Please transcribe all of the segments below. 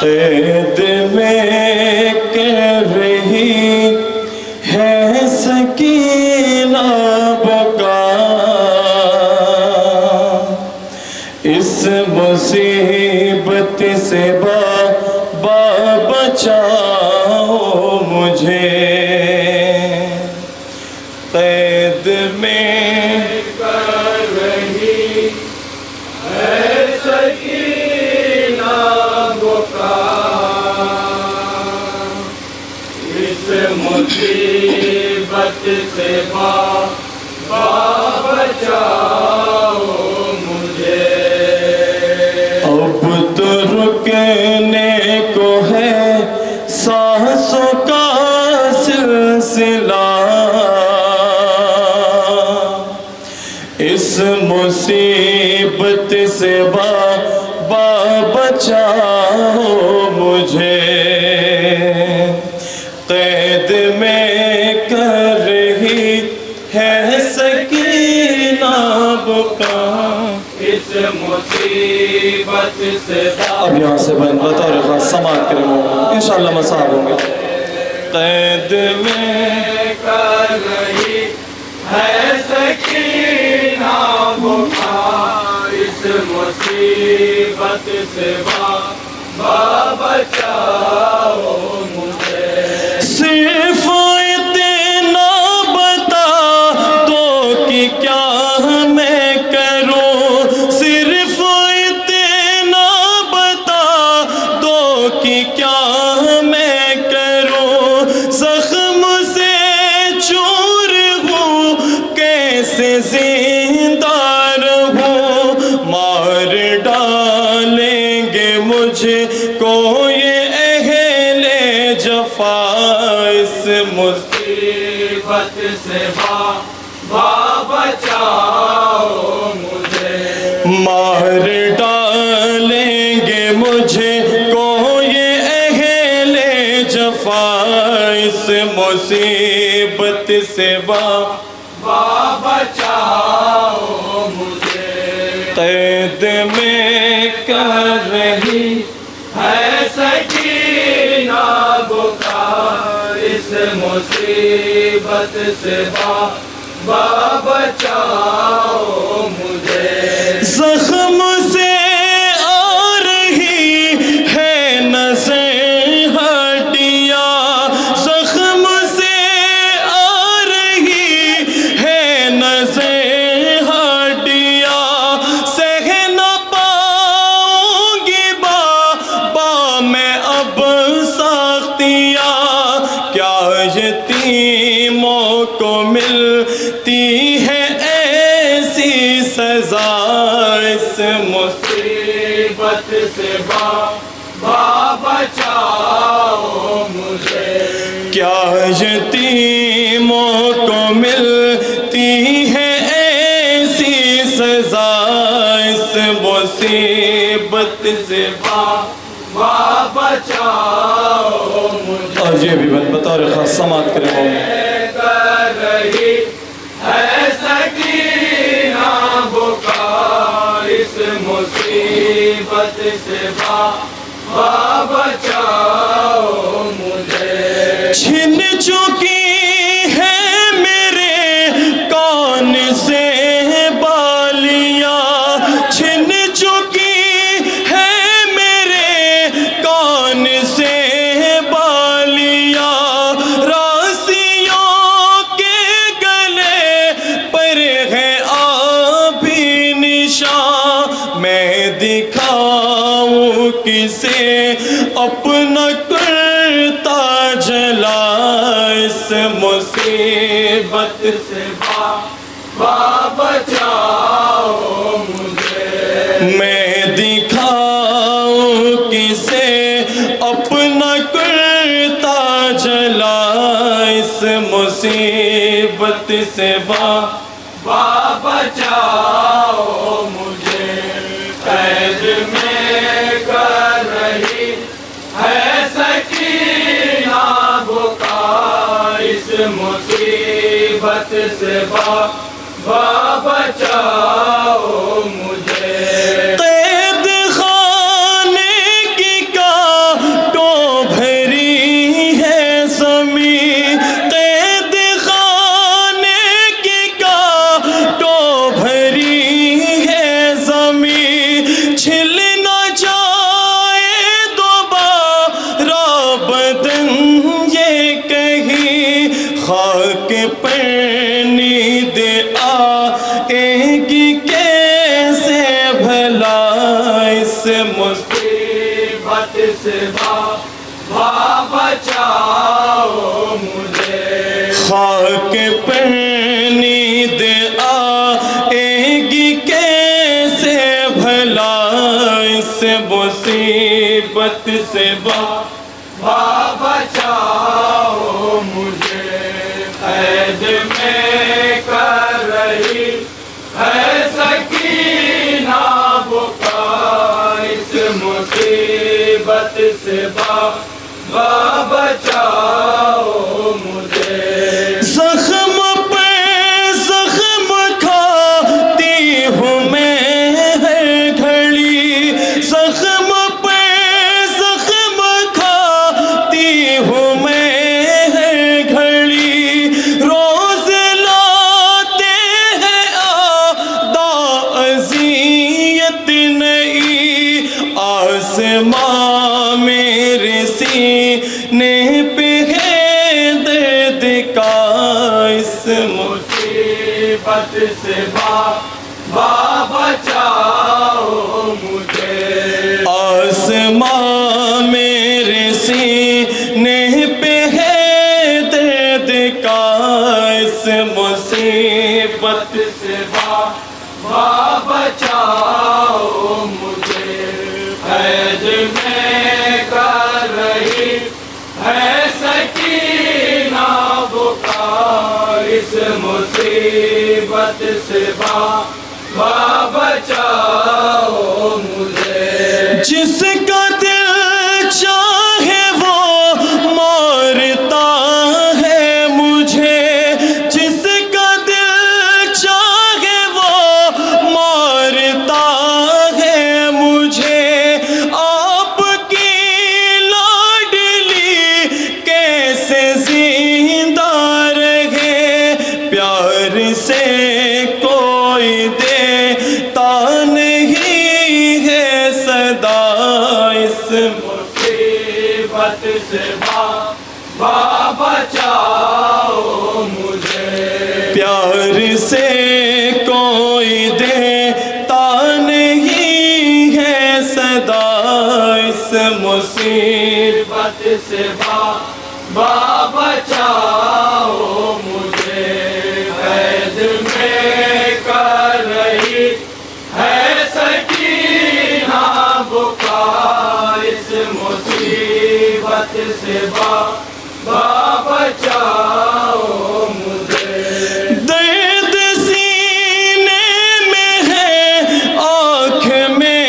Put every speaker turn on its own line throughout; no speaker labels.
قید میں کر رہی ہے سکینہ بقا، اس مصیبت سے بابا بچاؤ مجھے، قید میں کر رہی ہے سکینہ بقا، اس مصیبت سے بابا بچاؤ مجھے، اب تو رکنے کو ہے سانسوں کا سلسلہ، اس مصیبت سے بابا بچاؤ مجھے، قید میں کر رہی ہے سکینہ بقا، اس مصیبت سے اب یہاں سے بطور خاص سماعت کریں انشاءاللہ مصاحب ہوں گے، قید میں کر رہی ہے سکینہ بقا، اس مصیبت سے بابا بچاؤ مجھے، صرف اتنا بتا دو کہ کیا میں کروں، صرف اتنا بتا دو کہ کیا میں کروں، زخم سے چور ہوں کیسے زندہ رہوں، مار ڈالیں گے مجھ کو یہ اہل جفا، اس مصیبت سے بابا بچاؤ مجھے، مار ڈالیں گے مجھ کو یہ اہل جفا، اس مصیبت سے بابا بچاؤ مجھے، قید میں کر رہی ہے سکینہ بقا، اس مصیبت سے بابا بچاؤ مجھے، زخم سے آ رہی ہے نظر ہٹیاں، زخم سے آ رہی ہے نظر ہٹیاں، سہ نہ پاؤں گی بابا میں اب سختیاں، کیا یتیموں کو ملتی ہے ایسی سزا، اس مصیبت سے بابا بچاؤ مجھے، کیا یتیموں کو ملتی ہے ایسی سزا، اس مصیبت سے بابا بچاؤ مجھے، اور یہ بھی بطور خاص سماعت کریں کر رہی ہے سکینہ بقا، اس مصیبت سے بابا بچاؤ مجھے، چھن چکی ہے میرے کان سے بالیاں، چھن چکی ہے میرے کان سے بالیاں، راسیوں کے گلے پر ہے آبی نشان، میں دکھاؤں کسے اپنا کرتا جلا، اس مصیبت سے بابا بچاؤ مجھے، میں دکھاؤں کسے اپنا کرتا جلا، اس مصیبت سے بابا بچاؤ مجھے، قید میں کر رہی ہے سکینہ بقا، اس مصیبت سے بابا بچاؤ مجھے، قید خانے کی کا پر نیند آئے گی کیسے بھلا اس مصیبت سے بابا بچاؤ مجھے خاک پر نیند آئے گی کیسے بھلا اس مصیبت سے بابا بچاؤ مجھے قید میں کر رہی ہے سکینہ بکا اس مصیبت سے بابا بچاؤ مجھے زخم پہ زخم کھاتی ہوں میں ہر گھڑی زخم پہ زخم کھاتی ہوں میں ہر گھڑی روز لاتے ہیں اعداء اذیت نئی آسماں میرے سینے پہ ہے درد کا اس مصیبت سے بابا بچاؤ مجھے آسماں میرے سینے پہ ہے درد کا اس مصیبت سے بابا بچاؤ مجھے قید میں کر رہی ہے سکینہ بکا اس مصیبت سے بابا بچاؤ مجھے جس کا دل چاہے وہ مارتا ہے مجھے جس کا دل چاہے وہ مارتا ہے مجھے آپ کی لاڈلی کیسے زندہ رہے پیار سے کوئی دیتا نہیں ہے صدا اس مصیبت سے بابا بچاؤ مجھے پیار سے کوئی دیتا نہیں ہے صدا اس مصیبت سے بابا بچاؤ مجھے قید میں کر رہی ہے سکینہ بکا اس مصیبت سے بابا بچاؤ مجھے درد سینے میں ہے آنکھ میں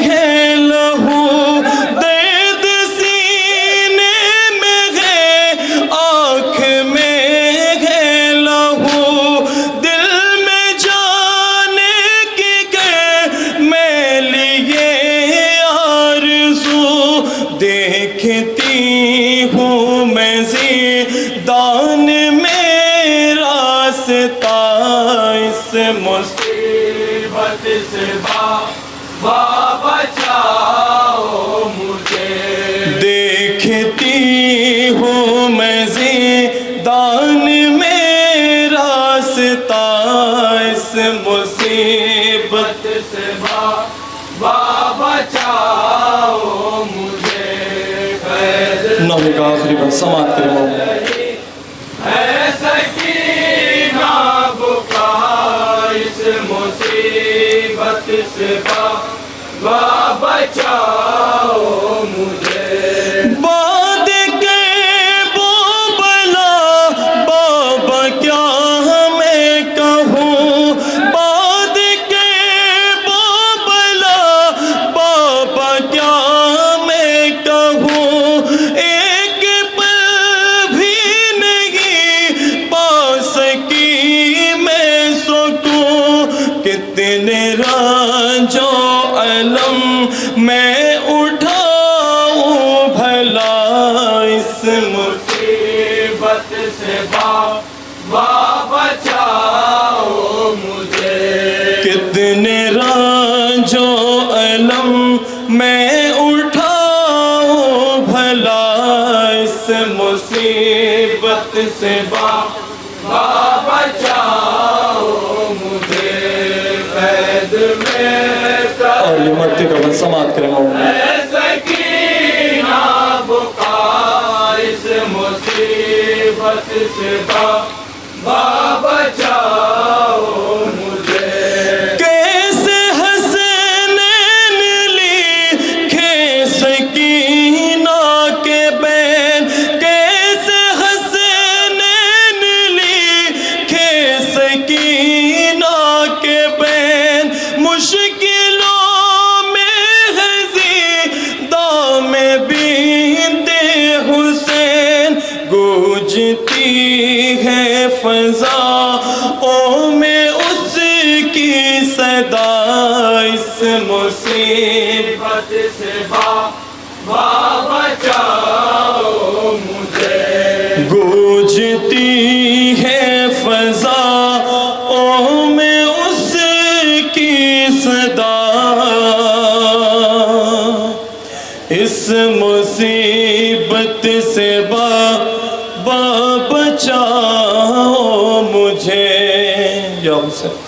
ہے لہو درد سینے میں ہے آنکھ میں ہے لہو دل میں جانے کی گر میں لیے آرزو دیکھتی ہوں میں زندان میں راستہ اس مصیبت سے بابا بچاؤ مجھے دیکھتی ہوں میں زندان میں راستہ اس مصیبت سے بابا بچاؤ مجھے قید
نوے کا آخری بات سماعت کرے مولا
ہے سکینہ بکا اس مصیبت سے بابا بچاؤ مجھے باد کے بو بلا بابا کیا میں کہوں باد کے بو بلا بابا کیا میں کہوں ایک پل بھی نہیں پا سکی میں سکوں کتنے رنجو علم میں اٹھاؤں بھلا اس مصیبت سے بابا بچاؤ مجھے کتنے رنجو علم میں اٹھاؤں بھلا اس مصیبت سے بابا
بھکتی کا بن سماعت کرے مومن
اے سکینہ بقا اس مصیبت سے بچاؤ مجھے
کیسے حسنین لکھے سکینہ کے بین کیسے حسنین لکھے سکینہ کے بین مشکلوں میں ہزیدہ میں بنت حسین گوجتی ہے فضاؤں میں اس کی صدا اس مصیبت
سے بچاؤ مجھے
گوجتی ہے فضاؤں میں اس کی صدا اس مصیبت سے بچاؤ مجھے یا حسین